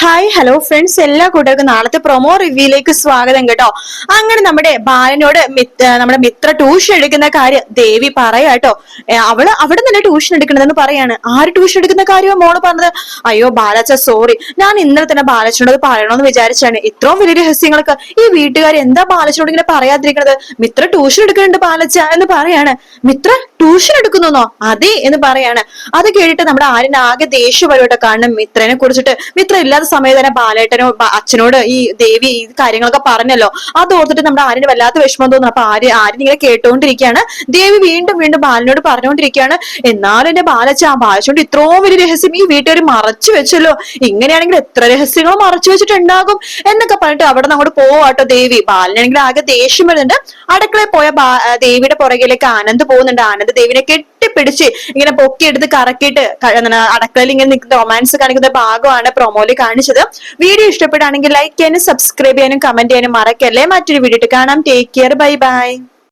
Hi hello friends, എല്ലാ കൂട്ടുകാർക്കും നാളത്തെ പ്രൊമോ റിവ്യൂയിലേക്ക് സ്വാഗതം കേട്ടോ. അങ്ങനെ നമ്മുടെ ബാലനോട് നമ്മുടെ മിത്ര ട്യൂഷൻ എടുക്കുന്ന കാര്യം ദേവി പറയാട്ടോ. അവള് അവിടെ നിന്ന് ട്യൂഷൻ എടുക്കണതെന്ന് പറയാണ്. ആര് ട്യൂഷൻ എടുക്കുന്ന കാര്യമോ മോള് പറഞ്ഞത്? അയ്യോ ബാലച്ച സോറി, ഞാൻ ഇന്നലെ തന്നെ ബാലച്ചനോട് പറയണമെന്ന് വിചാരിച്ചാണ്. ഇത്രയും വലിയ രഹസ്യങ്ങളൊക്കെ ഈ വീട്ടുകാർ എന്താ ബാലച്ചനോട് ഇങ്ങനെ പറയാതിരിക്കണത്? മിത്ര ട്യൂഷൻ എടുക്കുന്നുണ്ട് ബാലച്ച എന്ന് പറയാണ്. മിത്ര ട്യൂഷൻ എടുക്കുന്നോ? അതെ എന്ന് പറയാണ്. അത് കേട്ടിട്ട് നമ്മുടെ ആര്യൻ ആകെ ദേഷ്യം വരുവട്ടോ. കാരണം മിത്രനെ കുറിച്ചിട്ട് മിത്ര ഇല്ലാത്ത സമയത്ത് തന്നെ ബാലേട്ടനോ അച്ഛനോട് ഈ ദേവി ഈ കാര്യങ്ങളൊക്കെ പറഞ്ഞല്ലോ. അത് ഓർത്തിട്ട് നമ്മുടെ ആര്യന് വല്ലാത്ത വിഷമം തോന്നുന്നു. അപ്പൊ ആര്യൻ ഇങ്ങനെ കേട്ടോണ്ടിരിക്കുകയാണ്. ദേവി വീണ്ടും വീണ്ടും ബാലനോട് പറഞ്ഞുകൊണ്ടിരിക്കുകയാണ്. എന്നാലും എന്റെ ബാലച്ചോണ്ട് ഇത്രയും വലിയ രഹസ്യം ഈ വീട്ടുകാർ മറച്ചു വെച്ചല്ലോ. ഇങ്ങനെയാണെങ്കിൽ എത്ര രഹസ്യങ്ങൾ മറച്ചു വെച്ചിട്ടുണ്ടാകും എന്നൊക്കെ പറഞ്ഞിട്ട് അവിടെ നിന്ന് അങ്ങോട്ട് പോവാട്ടോ ദേവി. ബാലനാണെങ്കിൽ ആകെ ദേഷ്യം വരുന്നുണ്ട്. അടുക്കളയിൽ പോയ ദേവിയുടെ പുറകിലേക്ക് ആനന്ദ് പോകുന്നുണ്ട്. ആനന്ദ് ദേവിനെ കെട്ടിപ്പിടിച്ച് ഇങ്ങനെ പൊക്കിയെടുത്ത് കറക്കിയിട്ട് അടുക്കളയിൽ ഇങ്ങനെ നിൽക്കുന്ന റൊമാൻസ് കാണിക്കുന്ന ഭാഗമാണ് പ്രൊമോയിൽ കാണിച്ചത്. വീഡിയോ ഇഷ്ടപ്പെടുകയാണെങ്കിൽ ലൈക്ക് ചെയ്യാനും സബ്സ്ക്രൈബ് ചെയ്യാനും കമന്റ് ചെയ്യാനും മറക്കല്ലേ. മറ്റൊരു വീഡിയോ കാണാം. Take care, bye bye.